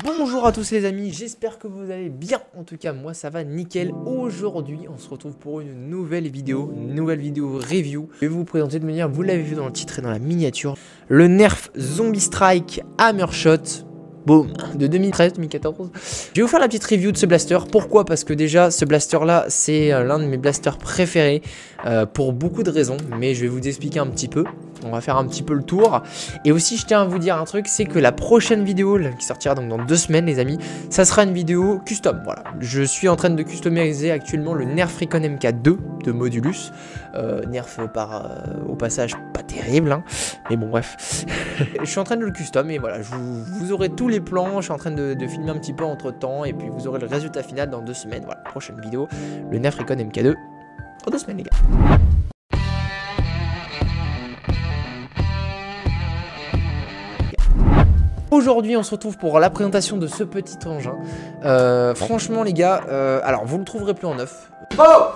Bonjour à tous les amis, j'espère que vous allez bien. En tout cas moi ça va nickel. Aujourd'hui on se retrouve pour une nouvelle vidéo review. Je vais vous présenter de manière, vous l'avez vu dans le titre et dans la miniature, le Nerf Zombie Strike Hammershot. Boom, de 2013-2014. Je vais vous faire la petite review de ce blaster. Pourquoi? Parce que déjà ce blaster là c'est l'un de mes blasters préférés pour beaucoup de raisons, mais je vais vous expliquer un petit peu. On va faire un petit peu le tour. Et aussi je tiens à vous dire un truc, c'est que la prochaine vidéo là, qui sortira donc dans 2 semaines les amis, ça sera une vidéo custom. Voilà, je suis en train de customiser actuellement le Nerf Recon MK2 de Modulus. Nerf au passage pas terrible hein, mais bon bref. Je suis en train de le custom et voilà, vous aurez tous les plans. Je suis en train de filmer un petit peu entre temps et puis vous aurez le résultat final dans 2 semaines. Voilà, prochaine vidéo, le Nerf Recon MK2 en 2 semaines les gars. Aujourd'hui on se retrouve pour la présentation de ce petit engin. Franchement les gars, alors vous le trouverez plus en neuf. Oh!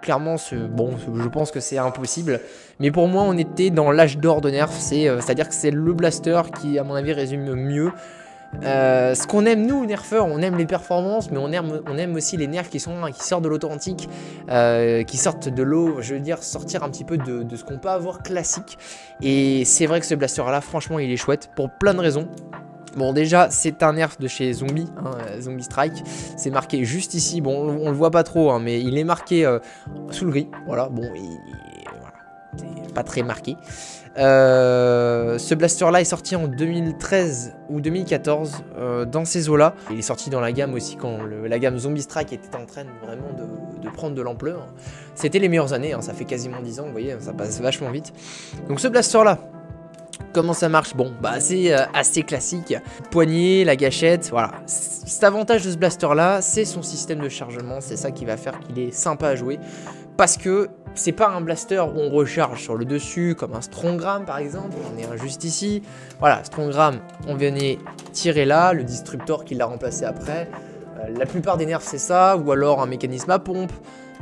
Clairement, bon, je pense que c'est impossible. Mais pour moi, on était dans l'âge d'or de Nerf. C'est-à-dire que c'est le blaster qui, à mon avis, résume mieux ce qu'on aime nous, nerfeurs. On aime les performances, mais on aime aussi les nerfs qui sortent de l'authentique, qui sortent de l'eau, je veux dire, sortir un petit peu de ce qu'on peut avoir classique. Et c'est vrai que ce blaster-là, franchement, il est chouette pour plein de raisons. Bon déjà c'est un nerf de chez Zombie, hein, Zombie Strike, c'est marqué juste ici, bon on le voit pas trop hein, mais il est marqué sous le gris, voilà, bon voilà, c'est pas très marqué. Ce blaster là est sorti en 2013 ou 2014 dans ces eaux là. Il est sorti dans la gamme aussi quand la gamme Zombie Strike était en train vraiment de prendre de l'ampleur. C'était les meilleures années, hein, ça fait quasiment 10 ans, vous voyez, ça passe vachement vite. Donc ce blaster là, comment ça marche? Bon, bah c'est assez classique. Poignée, la gâchette, voilà. Cet avantage de ce blaster là, c'est son système de chargement. C'est ça qui va faire qu'il est sympa à jouer. Parce que c'est pas un blaster où on recharge sur le dessus, comme un Strongram par exemple. On est juste ici. Voilà, Strongram, on venait tirer là, le Disruptor qui l'a remplacé après. La plupart des nerfs c'est ça, ou alors un mécanisme à pompe.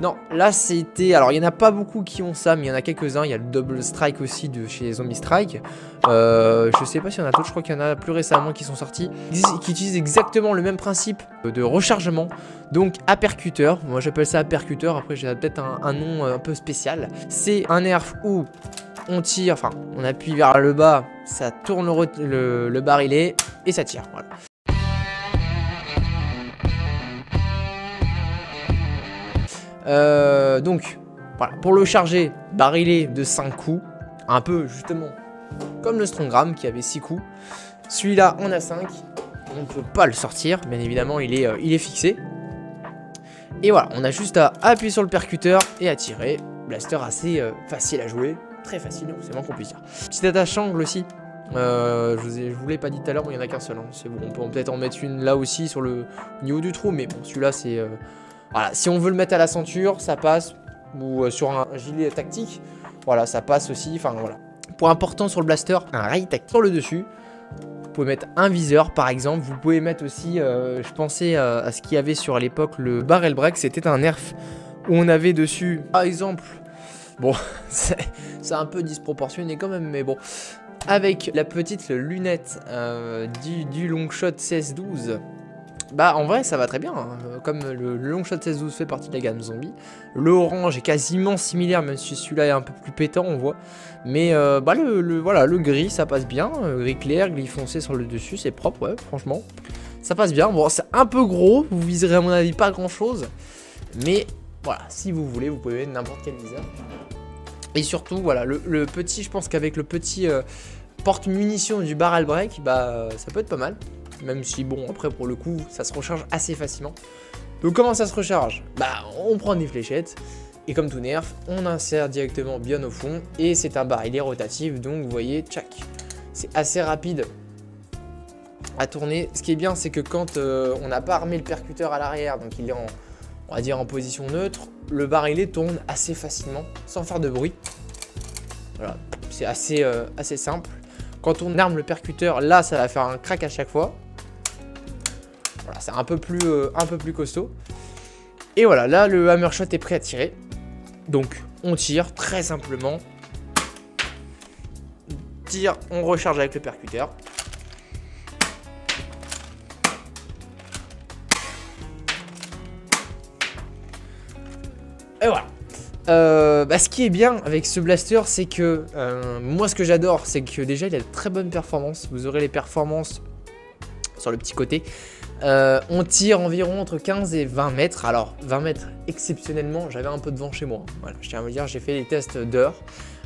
Non, là c'était... Alors il n'y en a pas beaucoup qui ont ça, mais il y en a quelques-uns. Il y a le Double Strike aussi de chez Zombie Strike. Je sais pas s'il y en a d'autres, je crois qu'il y en a plus récemment qui sont sortis. Qui utilisent exactement le même principe de rechargement. Donc apercuteur, moi j'appelle ça apercuteur, après j'ai peut-être un nom un peu spécial. C'est un nerf où on tire, enfin on appuie vers le bas, ça tourne le barillet et ça tire, voilà. Donc voilà, pour le charger, barillet de 5 coups, un peu justement comme le Strongram qui avait 6 coups. Celui-là on a 5, on ne peut pas le sortir, bien évidemment il est fixé. Et voilà, on a juste à appuyer sur le percuteur et à tirer. Blaster assez facile à jouer, très facile, c'est moins qu'on puisse dire. Petite attache angle aussi. Je vous l'ai pas dit tout à l'heure, mais il n'y en a qu'un seul, hein. C'est bon, on peut peut-être en mettre une là aussi sur le niveau du trou, mais bon celui-là c'est... Voilà, si on veut le mettre à la ceinture, ça passe, ou sur un gilet tactique, voilà, ça passe aussi, enfin voilà. Point important sur le blaster, un rail tactique sur le dessus. Vous pouvez mettre un viseur par exemple, vous pouvez mettre aussi, je pensais à ce qu'il y avait sur l'époque, le barrel break, c'était un nerf où on avait dessus, par exemple, bon, c'est un peu disproportionné quand même, mais bon, avec la petite lunette du Longshot CS12. Bah en vrai ça va très bien, hein. Comme le Longshot CS12 fait partie de la gamme Zombie. Le orange est quasiment similaire, même si celui-là est un peu plus pétant on voit. Mais bah voilà, le gris ça passe bien, gris clair, gris foncé sur le dessus, c'est propre, ouais franchement. Ça passe bien, bon c'est un peu gros, vous viserez à mon avis pas grand chose. Mais voilà, si vous voulez vous pouvez mettre n'importe quel viseur. Et surtout voilà, le petit, je pense qu'avec le petit porte-munitions du barrel break, bah ça peut être pas mal. Même si bon après pour le coup ça se recharge assez facilement. Donc comment ça se recharge? Bah on prend des fléchettes et comme tout nerf on insère directement bien au fond. Et c'est un barillet rotatif, donc vous voyez tchac, c'est assez rapide à tourner. Ce qui est bien c'est que quand on n'a pas armé le percuteur à l'arrière, donc il est on va dire en position neutre, le barillet tourne assez facilement sans faire de bruit. Voilà, c'est assez simple. Quand on arme le percuteur, là, ça va faire un crack à chaque fois. Voilà, c'est un peu plus costaud. Et voilà, là, le hammer shot est prêt à tirer. Donc, on tire très simplement. Tire, on recharge avec le percuteur. Et voilà. Ce qui est bien avec ce blaster, c'est que moi ce que j'adore, c'est que déjà il a de très bonnes performances. Vous aurez les performances sur le petit côté. On tire environ entre 15 et 20 mètres. Alors 20 mètres exceptionnellement, j'avais un peu de vent chez moi. Voilà, je tiens à vous dire, j'ai fait les tests d'heure.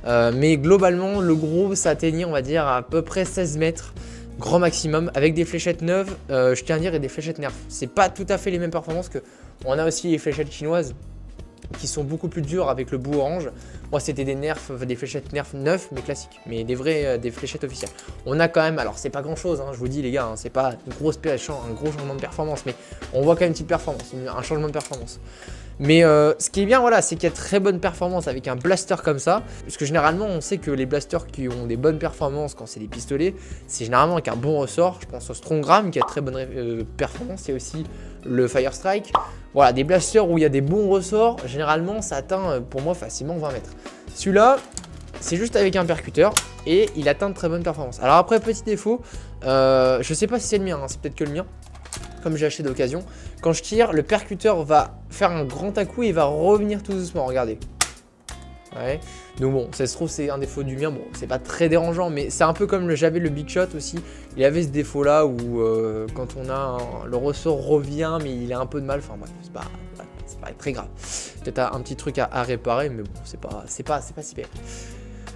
Mais globalement, le gros, ça atteignait, on va dire, à peu près 16 mètres. Grand maximum, avec des fléchettes neuves, je tiens à dire, et des fléchettes nerfs. C'est pas tout à fait les mêmes performances que... On a aussi les fléchettes chinoises, qui sont beaucoup plus dures avec le bout orange. Moi c'était des nerfs, des fléchettes nerfs neuves mais classiques, mais des vraies des fléchettes officielles. On a quand même, alors c'est pas grand chose, hein, je vous dis les gars, hein, c'est pas une grosse un gros changement de performance, mais on voit quand même une petite performance, un changement de performance. Mais ce qui est bien, voilà, c'est qu'il y a très bonne performance avec un blaster comme ça, parce que généralement on sait que les blasters qui ont des bonnes performances quand c'est des pistolets, c'est généralement avec un bon ressort. Je pense au Strongram qui a très bonne performance, il y a aussi le Fire Strike. Voilà, des blasters où il y a des bons ressorts, généralement ça atteint pour moi facilement 20 mètres. Celui-là, c'est juste avec un percuteur et il atteint de très bonnes performances. Alors après, petit défaut, je sais pas si c'est le mien, hein, c'est peut-être que le mien, comme j'ai acheté d'occasion. Quand je tire, le percuteur va faire un grand à-coup et il va revenir tout doucement, regardez. Ouais. Donc bon, ça se trouve c'est un défaut du mien, bon c'est pas très dérangeant, mais c'est un peu comme j'avais le Big Shot aussi, il avait ce défaut là où quand on a le ressort revient mais il a un peu de mal, enfin bref, c'est pas très grave. Peut-être un petit truc à réparer, mais bon c'est pas si pire.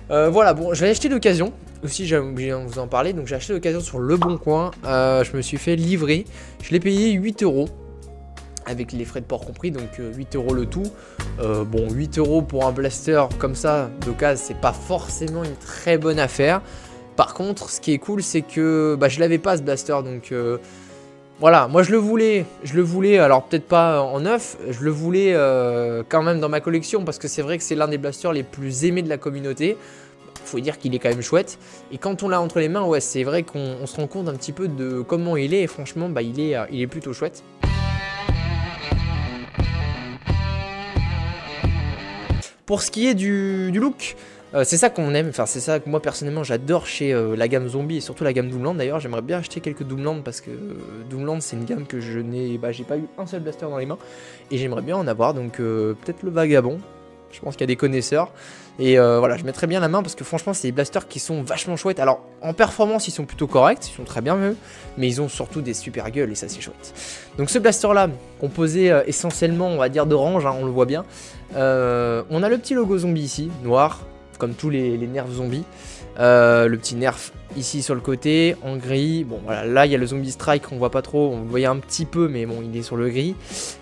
Voilà, bon je l'ai acheté d'occasion, aussi j'ai oublié de vous en parler, donc j'ai acheté d'occasion sur Le Bon Coin, je me suis fait livrer, je l'ai payé 8 € avec les frais de port compris, donc 8 € le tout. Bon, 8 € pour un blaster comme ça d'occasion, c'est pas forcément une très bonne affaire. Par contre, ce qui est cool, c'est que je l'avais pas ce blaster, donc voilà, moi je le voulais, alors peut-être pas en neuf, je le voulais quand même dans ma collection, parce que c'est vrai que c'est l'un des blasters les plus aimés de la communauté. Faut dire qu'il est quand même chouette, et quand on l'a entre les mains, ouais, c'est vrai qu'on se rend compte un petit peu de comment il est, et franchement, il est plutôt chouette. Pour ce qui est du look, c'est ça qu'on aime, enfin c'est ça que moi personnellement j'adore chez la gamme Zombie et surtout la gamme Doomland. D'ailleurs j'aimerais bien acheter quelques Doomland parce que Doomland c'est une gamme que je n'ai, j'ai pas eu un seul blaster dans les mains et j'aimerais bien en avoir, donc peut-être le Vagabond, je pense qu'il y a des connaisseurs. Et voilà, je mettrais bien la main parce que franchement c'est des blasters qui sont vachement chouettes. Alors en performance ils sont plutôt corrects, ils sont très bien eux, mais ils ont surtout des super gueules et ça c'est chouette. Donc ce blaster là, composé essentiellement on va dire d'orange, hein, on le voit bien. On a le petit logo zombie ici, noir, comme tous les nerfs zombies. Le petit nerf ici sur le côté, en gris. Bon voilà, là il y a le zombie strike qu'on voit pas trop, on le voyait un petit peu mais bon il est sur le gris.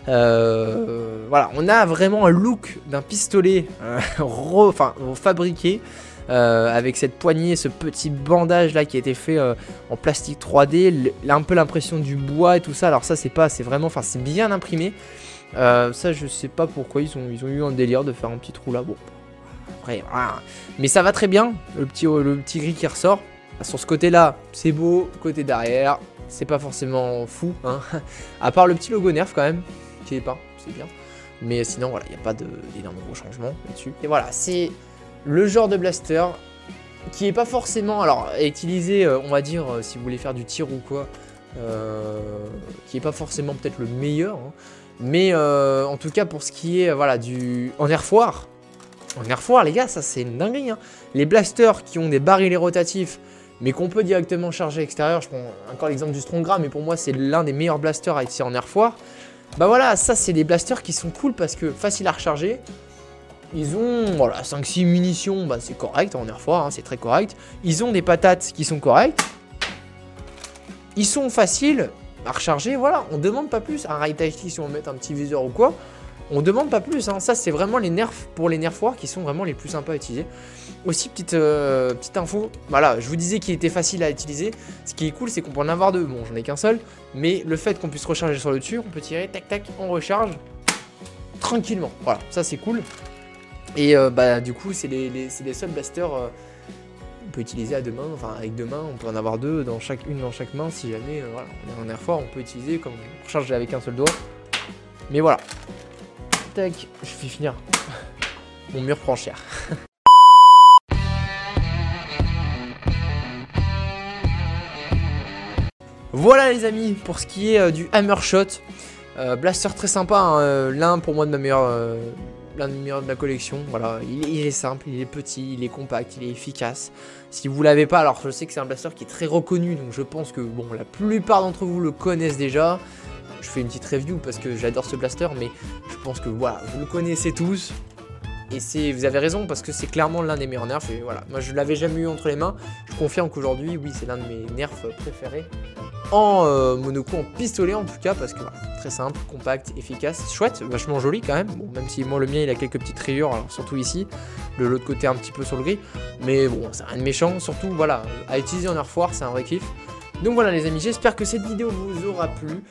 Voilà, on a vraiment un look d'un pistolet fabriqué avec cette poignée, ce petit bandage là qui a été fait en plastique 3D, un peu l'impression du bois et tout ça. Alors ça c'est vraiment, enfin c'est bien imprimé. Ça je sais pas pourquoi ils ont eu un délire de faire un petit trou là, bon après voilà. Mais ça va très bien, le petit gris qui ressort. Sur ce côté là c'est beau, côté derrière c'est pas forcément fou hein. À part le petit logo nerf quand même qui est peint, c'est bien, mais sinon voilà, il n'y a pas d'énormes gros changements là-dessus. Et voilà, c'est le genre de blaster qui est pas forcément, alors à utiliser on va dire si vous voulez faire du tir ou quoi, qui est pas forcément peut-être le meilleur hein. Mais en tout cas pour ce qui est voilà en air foire, les gars, ça c'est une dinguerie hein. Les blasters qui ont des barillets rotatifs mais qu'on peut directement charger à l'extérieur, je prends encore l'exemple du Strongram, mais pour moi c'est l'un des meilleurs blasters à utiliser en air foire. Bah voilà, ça c'est des blasters qui sont cool parce que facile à recharger. Ils ont voilà 5-6 munitions, bah c'est correct en air foire, hein, c'est très correct. Ils ont des patates qui sont correctes. Ils sont faciles à recharger, voilà, on demande pas plus. Un Right Stick si on met un petit viseur ou quoi, on demande pas plus hein. Ça c'est vraiment les nerfs pour les nerfs foires qui sont vraiment les plus sympas à utiliser. Aussi petite info, voilà, je vous disais qu'il était facile à utiliser. Ce qui est cool c'est qu'on peut en avoir deux, bon j'en ai qu'un seul, mais le fait qu'on puisse recharger sur le dessus, on peut tirer, tac tac, on recharge tranquillement, voilà, ça c'est cool. Et bah du coup c'est les seuls blasters on peut utiliser à deux mains, enfin avec deux mains, on peut en avoir deux, une dans chaque main si jamais voilà, on est en air fort, on peut utiliser comme on recharge avec un seul doigt. Mais voilà. Tac, je vais finir. Mon mur prend cher. Voilà les amis, pour ce qui est du Hammer Shot. Blaster très sympa, hein, l'un pour moi de ma meilleure... l'un des meilleurs de la collection, voilà, il est simple, il est petit, il est compact, il est efficace. Si vous l'avez pas, alors je sais que c'est un blaster qui est très reconnu, donc je pense que bon, la plupart d'entre vous le connaissent déjà. Je fais une petite review parce que j'adore ce blaster, mais je pense que voilà, vous le connaissez tous. Et vous avez raison parce que c'est clairement l'un des meilleurs nerfs. Et voilà, moi je l'avais jamais eu entre les mains. Je confirme qu'aujourd'hui, oui, c'est l'un de mes nerfs préférés. En monocoup, en pistolet en tout cas, parce que voilà, très simple, compact, efficace, chouette, vachement joli quand même. Bon, même si moi le mien il a quelques petites rayures, alors surtout ici, de l'autre côté un petit peu sur le gris. Mais bon, c'est rien de méchant, surtout voilà, à utiliser en Air Force, c'est un vrai kiff. Donc voilà les amis, j'espère que cette vidéo vous aura plu.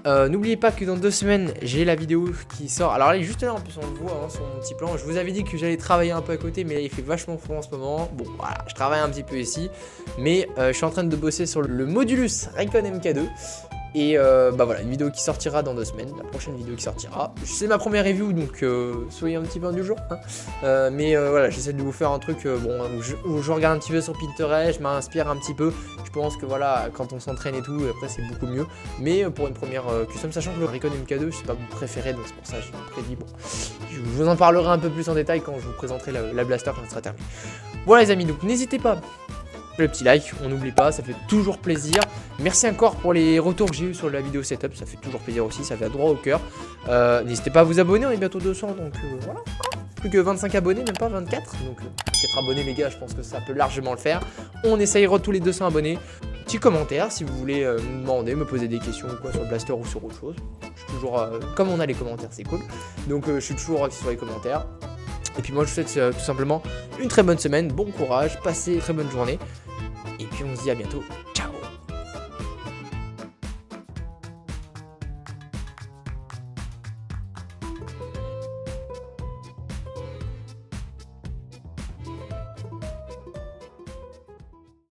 N'oubliez pas que dans 2 semaines, j'ai la vidéo qui sort. Alors elle est juste là, en plus on le voit hein, sur mon petit plan. Je vous avais dit que j'allais travailler un peu à côté, mais là il fait vachement froid en ce moment. Bon voilà, je travaille un petit peu ici. Mais je suis en train de bosser sur le Modulus Recon MK2. Et bah voilà, une vidéo qui sortira dans 2 semaines, la prochaine vidéo qui sortira. C'est ma première review, donc soyez un petit peu indulgents. Hein. Mais voilà, j'essaie de vous faire un truc bon, où je regarde un petit peu sur Pinterest, je m'inspire un petit peu. Je pense que voilà, quand on s'entraîne et tout, après c'est beaucoup mieux. Mais pour une première custom, sachant que le Recon MK2, c'est pas mon préféré, donc c'est pour ça que j'ai prédit. Bon, je vous en parlerai un peu plus en détail quand je vous présenterai la blaster quand elle sera terminée. Voilà les amis, donc n'hésitez pas. Le petit like, on n'oublie pas, ça fait toujours plaisir. Merci encore pour les retours que j'ai eu sur la vidéo setup, ça fait toujours plaisir aussi, ça fait droit au cœur. N'hésitez pas à vous abonner, on est bientôt 200, donc voilà. Plus que 25 abonnés, même pas 24. Donc 4 abonnés les gars, je pense que ça peut largement le faire. On essayera tous les 200 abonnés. Petit commentaire si vous voulez me demander, me poser des questions ou quoi sur le blaster ou sur autre chose. Je suis toujours, comme on a les commentaires, c'est cool. Donc je suis toujours actif sur les commentaires. Et puis moi je vous souhaite tout simplement une très bonne semaine, bon courage, passez une très bonne journée. Et puis on se dit à bientôt.